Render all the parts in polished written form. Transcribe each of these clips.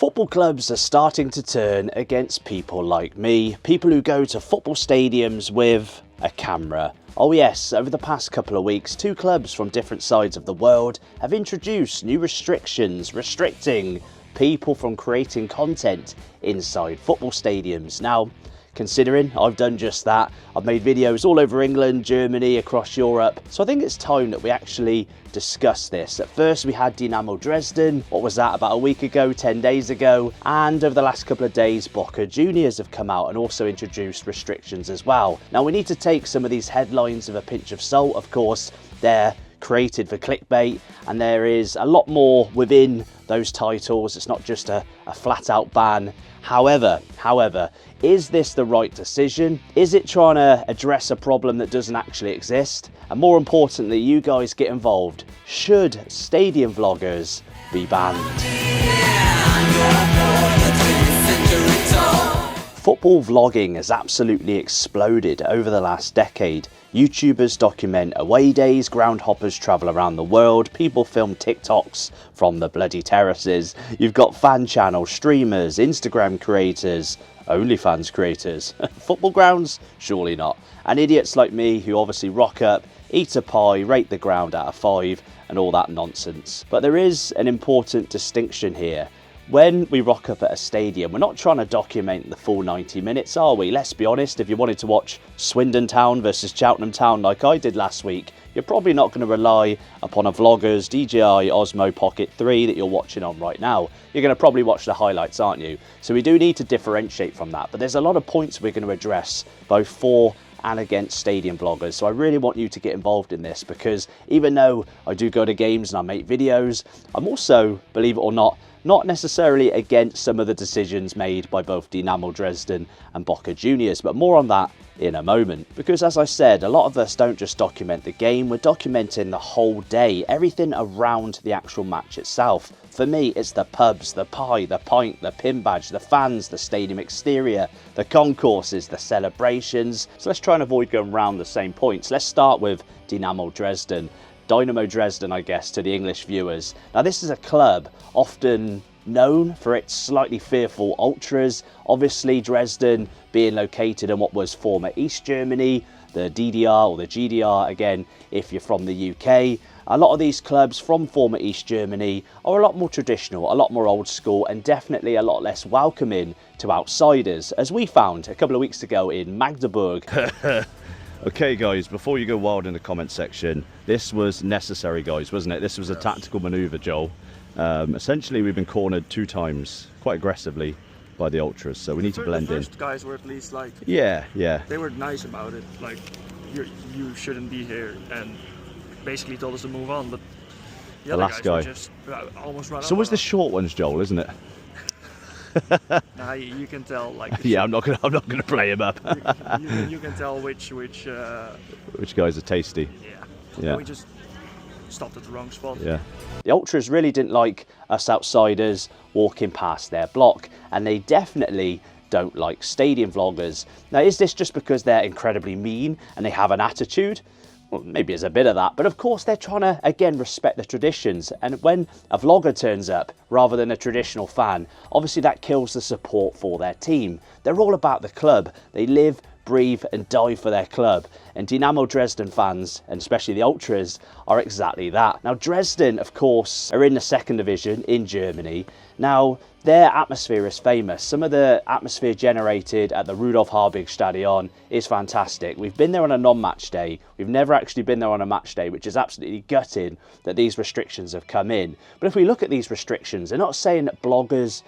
Football clubs are starting to turn against people like me, people who go to football stadiums with a camera. Oh yes, over the past couple of weeks, two clubs from different sides of the world have introduced new restrictions restricting people from creating content inside football stadiums. Now, considering I've done just that, I've made videos all over England, Germany, across Europe, so I think it's time that we actually discuss this. At first we had Dynamo Dresden, what was that, about a week ago, 10 days ago, and over the last couple of days Boca Juniors have come out and also introduced restrictions as well. Now we need to take some of these headlines with a pinch of salt, of course. They're created for clickbait and there is a lot more within those titles. It's not just a flat out ban. However, is this the right decision? Is it trying to address a problem that doesn't actually exist? And more importantly, you guys get involved. Should stadium vloggers be banned? Football vlogging has absolutely exploded over the last decade. YouTubers document away days, ground hoppers travel around the world, people film TikToks from the bloody terraces. You've got fan channel streamers, Instagram creators, OnlyFans creators. Football grounds? Surely not. And idiots like me who obviously rock up, eat a pie, rate the ground out of 5 and all that nonsense. But there is an important distinction here. When we rock up at a stadium, we're not trying to document the full 90 minutes, are we? Let's be honest, if you wanted to watch Swindon Town versus Cheltenham Town like I did last week, you're probably not going to rely upon a vlogger's DJI Osmo Pocket 3 that you're watching on right now. You're going to probably watch the highlights, aren't you? So we do need to differentiate from that. But there's a lot of points we're going to address, both for and against stadium vloggers. So I really want you to get involved in this, because even though I do go to games and I make videos, I'm also, believe it or not necessarily against some of the decisions made by both Dynamo Dresden and Boca Juniors, but more on that in a moment. Because as I said, a lot of us don't just document the game, we're documenting the whole day, everything around the actual match itself. For me, it's the pubs, the pie, the pint, the pin badge, the fans, the stadium exterior, the concourses, the celebrations. So let's try and avoid going round the same points. Let's start with Dynamo Dresden. Dynamo Dresden, I guess, to the English viewers. Now, this is a club often known for its slightly fearful ultras. Obviously, Dresden being located in what was former East Germany, the DDR or the GDR, again, if you're from the UK. A lot of these clubs from former East Germany are a lot more traditional, a lot more old school, and definitely a lot less welcoming to outsiders, as we found a couple of weeks ago in Magdeburg. Okay guys, before you go wild in the comment section, this was necessary guys, wasn't it? This was a tactical manoeuvre, Joel. Essentially we've been cornered 2 times, quite aggressively, by the ultras, so we need to blend in. The first guys were at least like... Yeah. They were nice about it, like, you shouldn't be here, and basically told us to move on, but the other last guys guy were just almost run It's always the us. short ones, Joel, isn't it? Nah, you can tell, like... Yeah, I'm not gonna play him up. you can tell which guys are tasty. Yeah. We just stopped at the wrong spot. Yeah. The ultras really didn't like us outsiders walking past their block, and they definitely don't like stadium vloggers. Now, is this just because they're incredibly mean and they have an attitude? Well, maybe it's a bit of that, but of course they're trying to, again, respect the traditions. And when a vlogger turns up rather than a traditional fan, obviously that kills the support for their team. They're all about the club. They live, breathe and die for their club. And Dynamo Dresden fans, and especially the ultras, are exactly that. Now, Dresden, of course, are in the 2nd division in Germany. Now, their atmosphere is famous. Some of the atmosphere generated at the Rudolf Harbig Stadion is fantastic. We've been there on a non-match day. We've never actually been there on a match day, which is absolutely gutting that these restrictions have come in. But if we look at these restrictions, they're not saying that vloggers,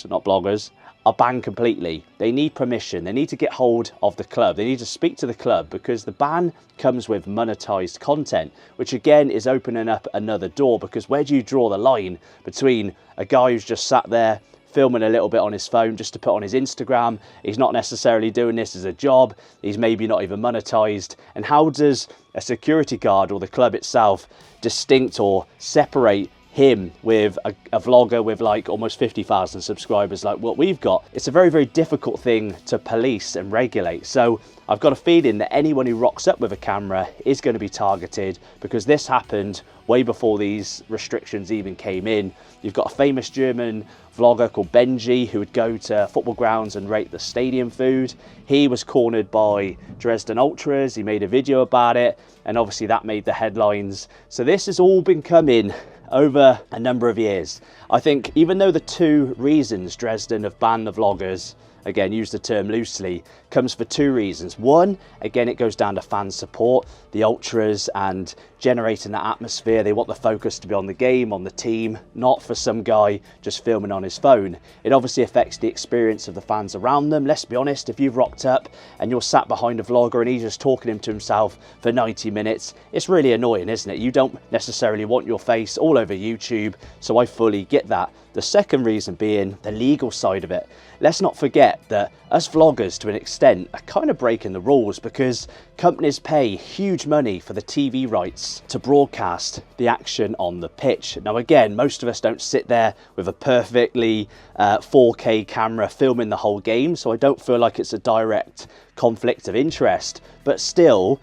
not bloggers, are banned completely. They need permission. They need to get hold of the club. They need to speak to the club, because the ban comes with monetized content, which again is opening up another door. Because where do you draw the line between a guy who's just sat there filming a little bit on his phone just to put on his Instagram? He's not necessarily doing this as a job. He's maybe not even monetized. And how does a security guard or the club itself distinct or separate him with a vlogger with like almost 50,000 subscribers like what we've got, it's a very, very difficult thing to police and regulate. So I've got a feeling that anyone who rocks up with a camera is going to be targeted, because this happened way before these restrictions even came in. You've got a famous German vlogger called Benji who would go to football grounds and rate the stadium food. He was cornered by Dresden Ultras. He made a video about it, and obviously that made the headlines. So this has all been coming over a number of years. I think even though the two reasons Dresden have banned the vloggers, again, use the term loosely, comes for two reasons. One, again, it goes down to fan support, the ultras, and generating that atmosphere. They want the focus to be on the game, on the team, not for some guy just filming on his phone. It obviously affects the experience of the fans around them. Let's be honest, if you've rocked up and you're sat behind a vlogger and he's just talking to himself for 90 minutes, it's really annoying, isn't it? You don't necessarily want your face all over YouTube, so I fully get that. The second reason being the legal side of it. Let's not forget that us vloggers, to an extent, are kind of breaking the rules, because companies pay huge money for the TV rights to broadcast the action on the pitch. Now, again, most of us don't sit there with a perfectly 4K camera filming the whole game, so I don't feel like it's a direct conflict of interest. But still,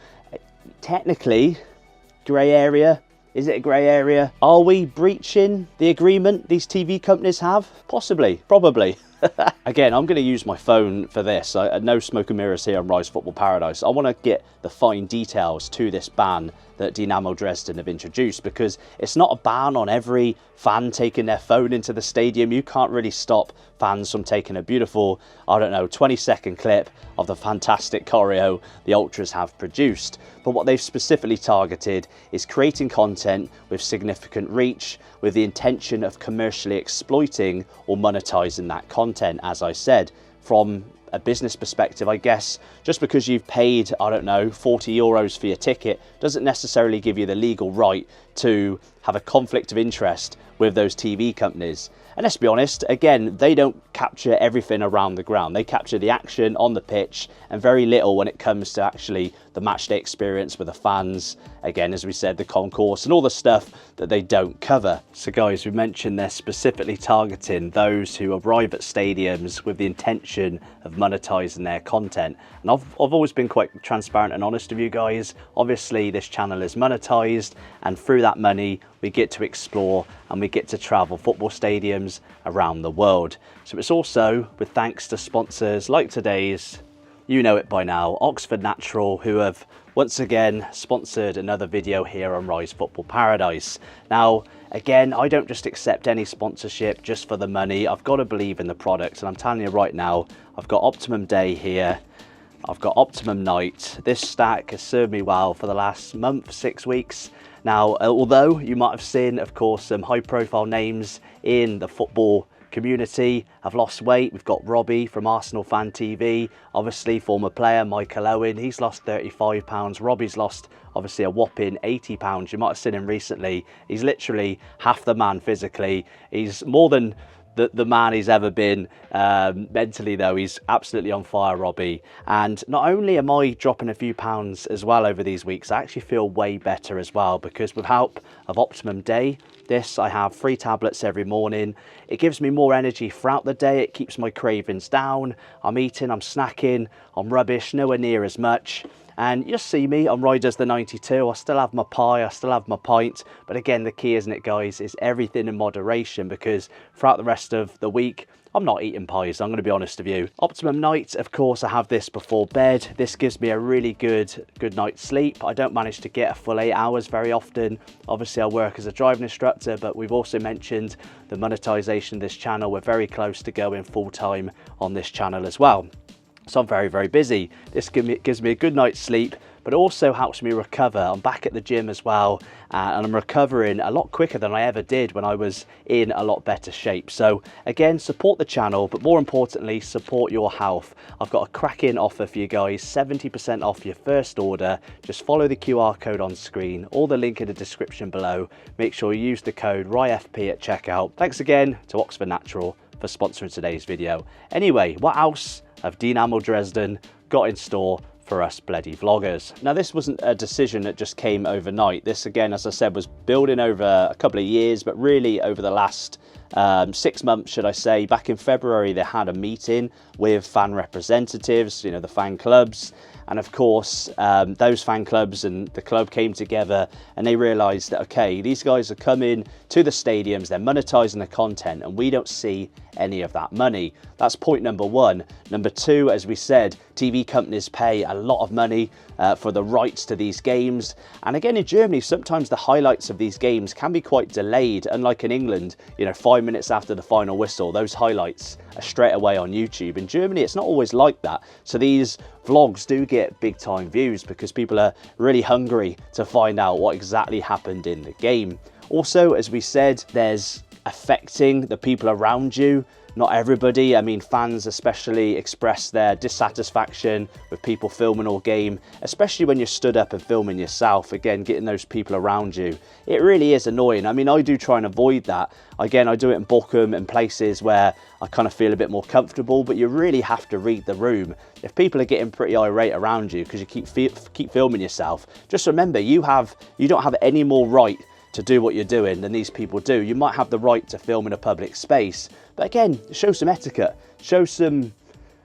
technically, grey area. Is it a grey area? Are we breaching the agreement these TV companies have? Possibly, probably. Again, I'm going to use my phone for this. No smoke and mirrors here on Rise Football Paradise. I want to get the fine details to this ban that Dynamo Dresden have introduced, because it's not a ban on every fan taking their phone into the stadium. You can't really stop fans from taking a beautiful, I don't know, 20-second clip of the fantastic choreo the Ultras have produced. But what they've specifically targeted is creating content with significant reach, with the intention of commercially exploiting or monetizing that content. As I said, from a business perspective, I guess just because you've paid, I don't know, 40 euros for your ticket doesn't necessarily give you the legal right to have a conflict of interest with those TV companies. And let's be honest, again, they don't capture everything around the ground. They capture the action on the pitch and very little when it comes to actually the matchday experience with the fans. Again, as we said, the concourse and all the stuff that they don't cover. So guys, we mentioned they're specifically targeting those who arrive at stadiums with the intention of monetizing their content. And I've always been quite transparent and honest with you guys. Obviously, this channel is monetized, and through that money, we get to explore and we get to travel football stadiums around the world. So it's also with thanks to sponsors like today's, you know it by now, Oxford Natural, who have once again sponsored another video here on Rise Football Paradise. Now, again, I don't just accept any sponsorship just for the money. I've got to believe in the product, and I'm telling you right now, I've got Optimum Day here. I've got Optimum Night. This stack has served me well for the last month, 6 weeks. Now, although you might have seen, of course, some high-profile names in the football community have lost weight. We've got Robbie from Arsenal Fan TV, obviously former player Michael Owen. He's lost 35 pounds. Robbie's lost obviously a whopping 80 pounds. You might have seen him recently. He's literally half the man physically. He's more than the man he's ever been. Mentally though, he's absolutely on fire, Robbie. And not only am I dropping a few pounds as well over these weeks, I actually feel way better as well, because with help of Optimum Day, I have 3 tablets every morning. It gives me more energy throughout the day. It keeps my cravings down. I'm eating, I'm snacking, I'm rubbish, nowhere near as much. And you'll see me on Riders the 92. I still have my pie, I still have my pint. But again, the key, isn't it, guys, is everything in moderation, because throughout the rest of the week, I'm not eating pies, I'm going to be honest with you. Optimum Night, of course, I have this before bed. This gives me a really good night's sleep. I don't manage to get a full 8 hours very often. Obviously, I work as a driving instructor, but we've also mentioned the monetization of this channel. We're very close to going full-time on this channel as well. So I'm very, very busy. This gives me a good night's sleep, but it also helps me recover. I'm back at the gym as well, and I'm recovering a lot quicker than I ever did when I was in a lot better shape. So again, support the channel, but more importantly, support your health. I've got a cracking offer for you guys, 70% off your first order. Just follow the QR code on screen or the link in the description below. Make ssure you use the code RYFP at checkout. Thanks again to Oxford Natural for sponsoring today's video. Anyway, what else have Dynamo Dresden got in store for us bloody vloggers. Now, this wasn't a decision that just came overnight. This, again, as I said, was building over a couple of years, but really over the last 6 months, should I say. Back in February, they had a meeting with fan representatives, you know, the fan clubs. And of course, those fan clubs and the club came together and they realized that, okay, these guys are coming to the stadiums, they're monetizing the content, and we don't see any of that money. That's point number one. Number two, as we said, TV companies pay a lot of money for the rights to these games. And again, in Germany, sometimes the highlights of these games can be quite delayed. Unlike in England, you know, 5 minutes after the final whistle, those highlights are straight away on YouTube. In Germany, it's not always like that. So these vlogs do get big time views because people are really hungry to find out what exactly happened in the game. Also, as we said, there's affecting the people around you. Not everybody, I mean, fans especially express their dissatisfaction with people filming all game, especially when you're stood up and filming yourself. Again, getting those people around you, it really is annoying. I mean, I do try and avoid that. Again, I do it in Bochum and places where I kind of feel a bit more comfortable, but you really have to read the room. If people are getting pretty irate around you because you keep filming yourself, just remember you don't have any more right to do what you're doing than these people do. You might have the right to film in a public space, but again, show some etiquette, show some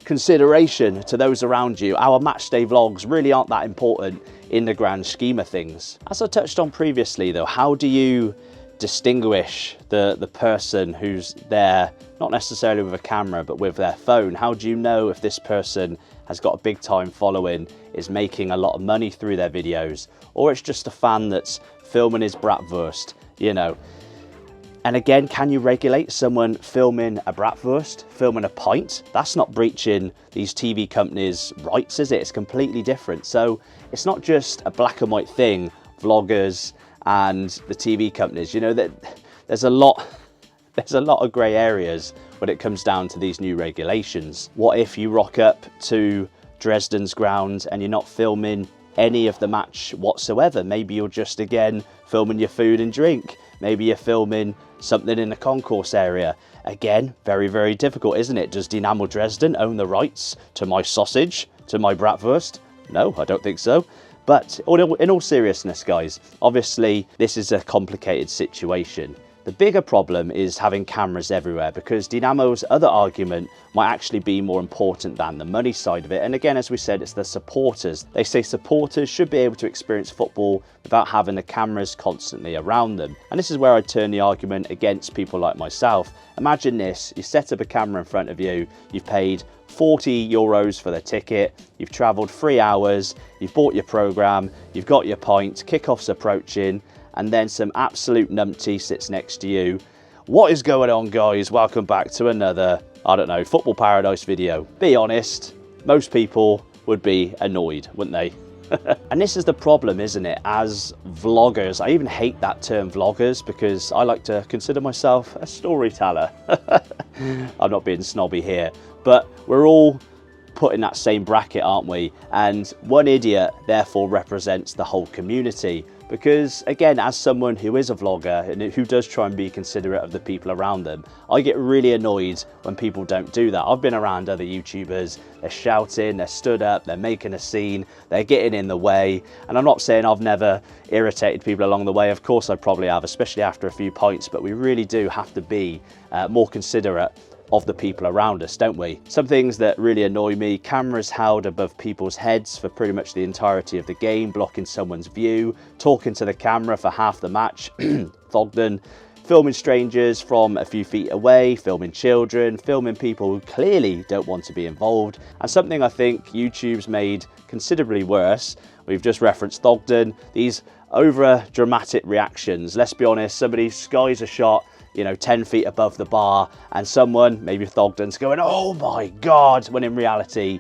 consideration to those around you. Our match day vlogs really aren't that important in the grand scheme of things. As I touched on previously though, how do you distinguish the person who's there, not necessarily with a camera, but with their phone? How do you know if this person has got a big time following, is making a lot of money through their videos, or it's just a fan that's filming his bratwurst, you know? And again, can you regulate someone filming a bratwurst, filming a pint? That's not breaching these TV companies' rights, is it? It's completely different. So it's not just a black and white thing, vloggers and the TV companies. You know, that there's a lot of grey areas when it comes down to these new regulations. What if you rock up to Dresden's ground and you're not filming any of the match whatsoever? Maybe you're just, again, filming your food and drink. Maybe you're filming something in the concourse area. Again, very, very difficult, isn't it? Does Dynamo Dresden own the rights to my sausage, to my bratwurst? No, I don't think so. But in all seriousness, guys, obviously this is a complicated situation. The bigger problem is having cameras everywhere, because Dynamo's other argument might actually be more important than the money side of it. And again, as we said, it's the supporters. They say supporters should be able to experience football without having the cameras constantly around them. And this is where I turn the argument against people like myself. Imagine this, you set up a camera in front of you, you've paid 40 euros for the ticket, you've travelled 3 hours, you've bought your programme, you've got your pint, kickoff's approaching, and then some absolute numpty sits next to you. What is going on, guys? Welcome back to another, I don't know, Football Paradise video. Be honest, most people would be annoyed, wouldn't they? And this is the problem, isn't it? As vloggers, I even hate that term vloggers, because I like to consider myself a storyteller. I'm not being snobby here, but we're all put in that same bracket, aren't we? And one idiot therefore represents the whole community. Because again, as someone who is a vlogger and who does try and be considerate of the people around them, I get really annoyed when people don't do that. I've been around other YouTubers, they're shouting, they're stood up, they're making a scene, they're getting in the way. And I'm not saying I've never irritated people along the way. Of course I probably have, especially after a few pints, but we really do have to be more considerate of the people around us, don't we? Some things that really annoy me: cameras held above people's heads for pretty much the entirety of the game, blocking someone's view, talking to the camera for half the match, Thogden, filming strangers from a few feet away, filming children, filming people who clearly don't want to be involved. And something I think YouTube's made considerably worse, we've just referenced Thogden, these over dramatic reactions. Let's be honest, somebody skies a shot, you know, 10 feet above the bar, and someone, maybe Thogden's, going, "Oh my God," when in reality,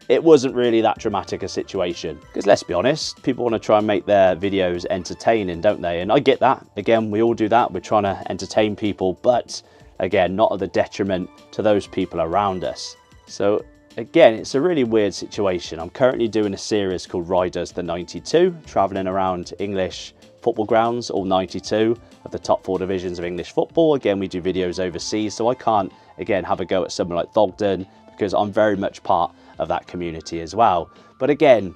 it wasn't really that dramatic a situation. Because let's be honest, people want to try and make their videos entertaining, don't they? And I get that. Again, we all do that. We're trying to entertain people, but again, not at the detriment to those people around us. So again, it's a really weird situation. I'm currently doing a series called Riders the 92, traveling around English football grounds, all 92 of the top 4 divisions of English football. Again, we do videos overseas, so I can't, again, have a go at someone like Thogden, because I'm very much part of that community as well. But again,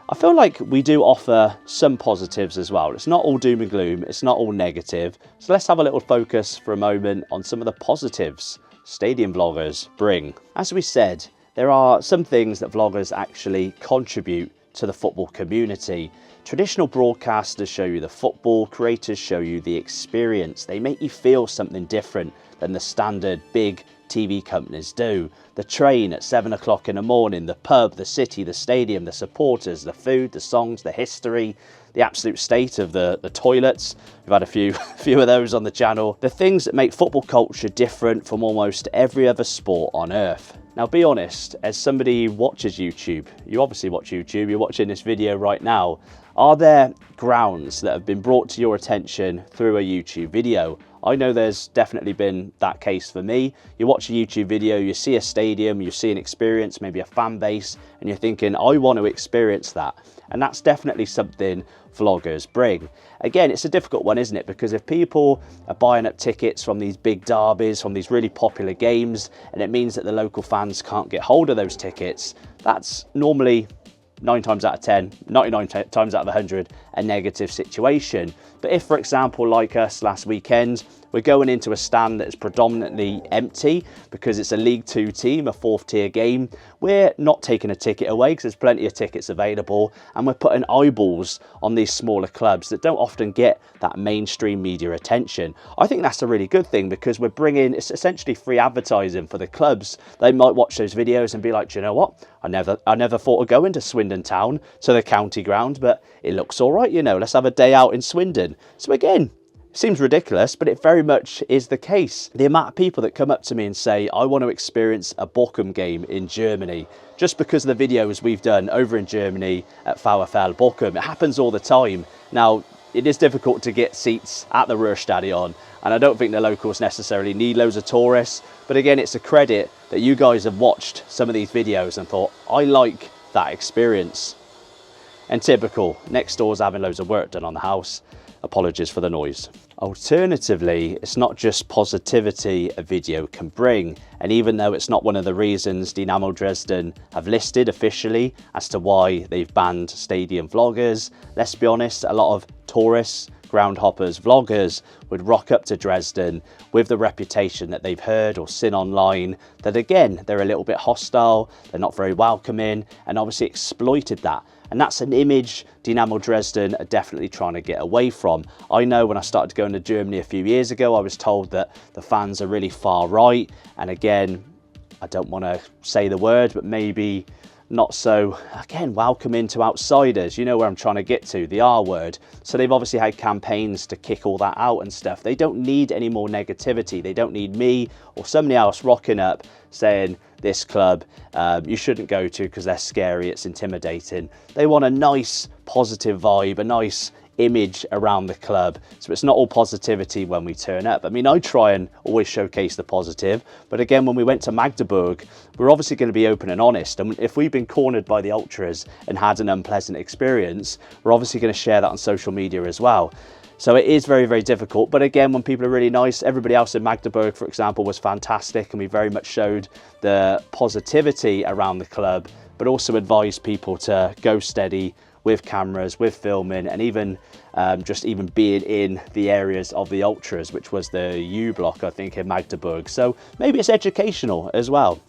I feel like we do offer some positives as well. It's not all doom and gloom, it's not all negative. So let's have a little focus for a moment on some of the positives stadium vloggers bring. As we said, there are some things that vloggers actually contribute to the football community. Traditional broadcasters show you the football, creators show you the experience. They make you feel something different than the standard big TV companies do. The train at 7 o'clock in the morning, the pub, the city, the stadium, the supporters, the food, the songs, the history, the absolute state of the toilets. We've had a few of those on the channel. The things that make football culture different from almost every other sport on earth. Now, be honest, as somebody who watches YouTube, you obviously watch YouTube, you're watching this video right now, are there grounds that have been brought to your attention through a YouTube video? I know there's definitely been that case for me. You watch a YouTube video, you see a stadium, you see an experience, maybe a fan base, and you're thinking, I want to experience that. And that's definitely something vloggers bring. Again, it's a difficult one, isn't it? Because if people are buying up tickets from these big derbies, from these really popular games, and it means that the local fans can't get hold of those tickets, that's normally 9 times out of 10, 99 times out of 100, a negative situation. But if, for example, like us last weekend, we're going into a stand that is predominantly empty because it's a League 2 team, a 4th tier game, we're not taking a ticket away because there's plenty of tickets available, and we're putting eyeballs on these smaller clubs that don't often get that mainstream media attention. I think that's a really good thing because we're bringing, it's essentially free advertising for the clubs. They might watch those videos and be like, do you know what? I never thought of going to Swindon Town, to the county ground, but it looks all right, you know, let's have a day out in Swindon. So again, seems ridiculous, but it very much is the case. The amount of people that come up to me and say, I want to experience a Bochum game in Germany, just because of the videos we've done over in Germany at VfL Bochum. It happens all the time. Now, it is difficult to get seats at the Ruhrstadion, and I don't think the locals necessarily need loads of tourists. But again, it's a credit that you guys have watched some of these videos and thought, I like that experience. And typical, next door's having loads of work done on the house. Apologies for the noise. Alternatively, it's not just positivity a video can bring, and even though it's not one of the reasons Dynamo Dresden have listed officially as to why they've banned stadium vloggers, let's be honest, a lot of tourists, ground hoppers, vloggers would rock up to Dresden with the reputation that they've heard or seen online that, again, they're a little bit hostile, they're not very welcoming, and obviously exploited that. And that's an image Dynamo Dresden are definitely trying to get away from. I know when I started going to Germany a few years ago, I was told that the fans are really far right. And again, I don't want to say the word, but maybe not so, again, welcoming to outsiders. You know where I'm trying to get to, the R word. So they've obviously had campaigns to kick all that out and stuff. They don't need any more negativity. They don't need me or somebody else rocking up saying, this club you shouldn't go to because they're scary, it's intimidating. They want a nice positive vibe, a nice image around the club, so it's not all positivity when we turn up. I mean, I try and always showcase the positive, but again, when we went to Magdeburg, we're obviously going to be open and honest, and if we've been cornered by the ultras and had an unpleasant experience, we're obviously going to share that on social media as well. So it is very, very difficult. But again, when people are really nice, everybody else in Magdeburg, for example, was fantastic. And we very much showed the positivity around the club, but also advised people to go steady with cameras, with filming, and even just even being in the areas of the ultras, which was the U block, I think, in Magdeburg. So maybe it's educational as well.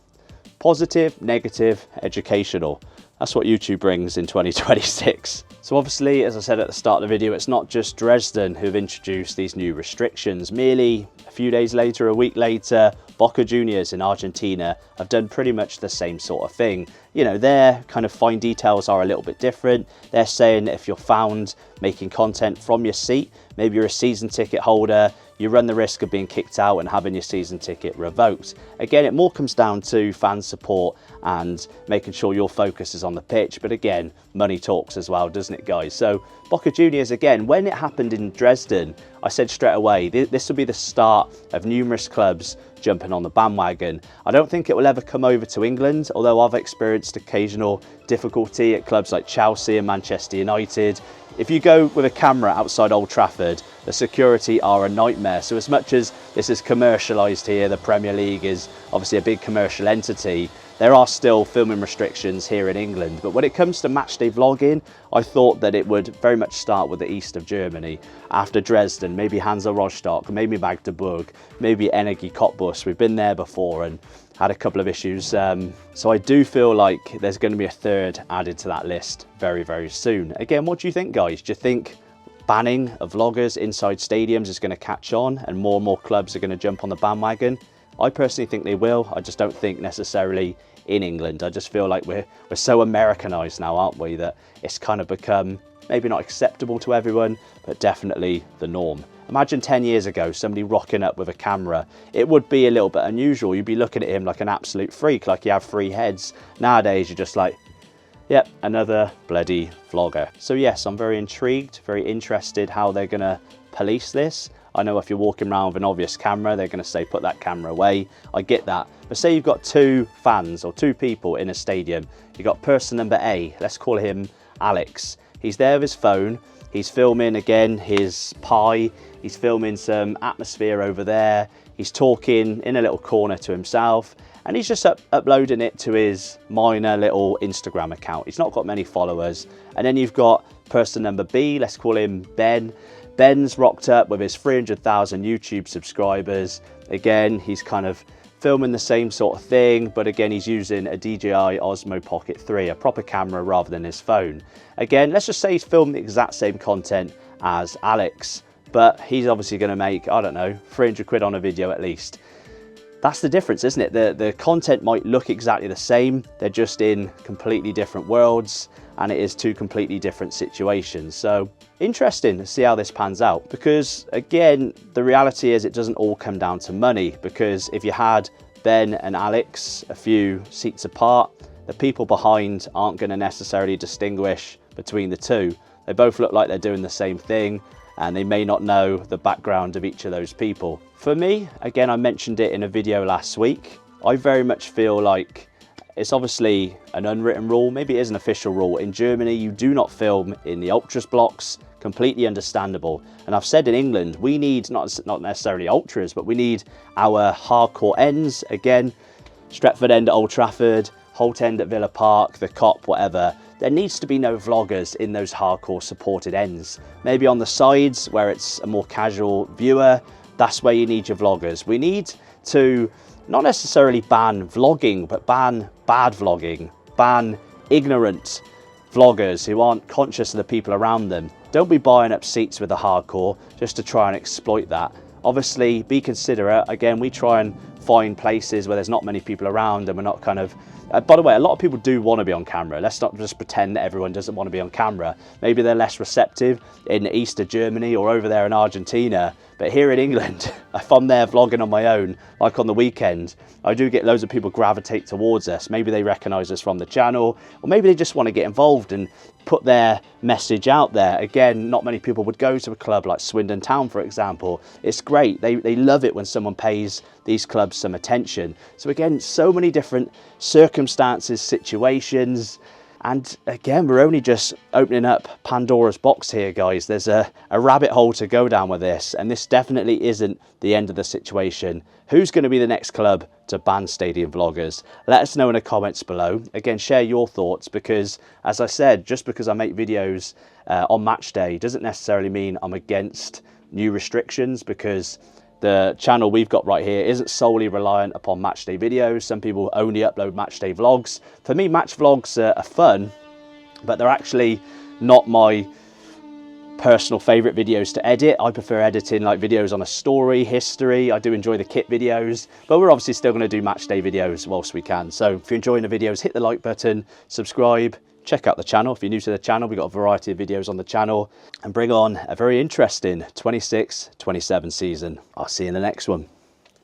Positive, negative, educational. That's what YouTube brings in 2026. So obviously, as I said at the start of the video, it's not just Dresden who've introduced these new restrictions. Merely a few days later, a week later, Boca Juniors in Argentina have done pretty much the same sort of thing. You know, their kind of fine details are a little bit different. They're saying that if you're found making content from your seat, maybe you're a season ticket holder, you run the risk of being kicked out and having your season ticket revoked. Again, it more comes down to fan support and making sure your focus is on the pitch. But again, money talks as well, doesn't it, guys? So Boca Juniors, again, when it happened in Dresden, I said straight away, this will be the start of numerous clubs jumping on the bandwagon. I don't think it will ever come over to England, although I've experienced occasional difficulty at clubs like Chelsea and Manchester United. If you go with a camera outside Old Trafford, the security are a nightmare. So as much as this is commercialised here, the Premier League is obviously a big commercial entity, there are still filming restrictions here in England. But when it comes to matchday vlogging, I thought that it would very much start with the east of Germany. After Dresden, maybe Hansa Rostock, maybe Magdeburg, maybe Energie Cottbus. We've been there before and had a couple of issues. So I do feel like there's going to be a third added to that list very, very soon. Again, what do you think, guys? Do you think banning of vloggers inside stadiums is going to catch on and more clubs are going to jump on the bandwagon? I personally think they will. I just don't think necessarily in England. I just feel like we're so Americanized now, aren't we, that it's kind of become maybe not acceptable to everyone, but definitely the norm. Imagine 10 years ago, somebody rocking up with a camera. It would be a little bit unusual. You'd be looking at him like an absolute freak, like you have 3 heads. Nowadays, you're just like, yep, another bloody vlogger. So yes, I'm very intrigued, very interested how they're gonna police this. I know if you're walking around with an obvious camera, they're gonna say, put that camera away. I get that. But say you've got 2 fans or 2 people in a stadium. You've got person number A, let's call him Alex. He's there with his phone. He's filming, again, his pie. He's filming some atmosphere over there. He's talking in a little corner to himself. And he's just uploading it to his minor little Instagram account. He's not got many followers. And then you've got person number B, let's call him Ben. Ben's rocked up with his 300,000 YouTube subscribers. Again, he's kind of filming the same sort of thing, but again, he's using a DJI Osmo Pocket 3, a proper camera rather than his phone. Again, let's just say he's filmed the exact same content as Alex, but he's obviously going to make, I don't know, 300 quid on a video at least. That's the difference, isn't it? The content might look exactly the same. They're just in completely different worlds, and it is 2 completely different situations. So interesting to see how this pans out, because again, the reality is it doesn't all come down to money, because if you had Ben and Alex a few seats apart, the people behind aren't going to necessarily distinguish between the 2. They both look like they're doing the same thing, and they may not know the background of each of those people. For me, again, I mentioned it in a video last week, I very much feel like it's obviously an unwritten rule, maybe it is an official rule. In Germany, you do not film in the ultras blocks, completely understandable. And I've said in England, we need, not necessarily ultras, but we need our hardcore ends, again, Stretford End at Old Trafford, Holt End at Villa Park, the Cop, whatever. There needs to be no vloggers in those hardcore supported ends. Maybe on the sides where it's a more casual viewer, that's where you need your vloggers. We need to not necessarily ban vlogging, but ban bad vlogging, ban ignorant vloggers who aren't conscious of the people around them. Don't be buying up seats with the hardcore just to try and exploit that. Obviously, be considerate. Again, we try and find places where there's not many people around and we're not kind of... by the way, a lot of people do want to be on camera. Let's not just pretend that everyone doesn't want to be on camera. Maybe they're less receptive in the east of Germany or over there in Argentina. But here in England, if I'm there vlogging on my own, like on the weekend, I do get loads of people gravitate towards us. Maybe they recognise us from the channel, or maybe they just want to get involved and put their message out there. Again, not many people would go to a club like Swindon Town, for example. It's great. They love it when someone pays these clubs some attention. So again, so many different circumstances, situations. And again, we're only just opening up Pandora's box here, guys. There's a rabbit hole to go down with this, and this definitely isn't the end of the situation. Who's going to be the next club to ban stadium vloggers? Let us know in the comments below. Again, share your thoughts, because as I said, just because I make videos on match day doesn't necessarily mean I'm against new restrictions, because the channel we've got right here isn't solely reliant upon match day videos. Some people only upload match day vlogs. For me, match vlogs are fun, but they're actually not my personal favorite videos to edit. I prefer editing like videos on a story, history. I do enjoy the kit videos, but we're obviously still going to do match day videos whilst we can. So if you're enjoying the videos, hit the like button, subscribe, check out the channel. If you're new to the channel, we've got a variety of videos on the channel, and bring on a very interesting 26-27 season. I'll see you in the next one.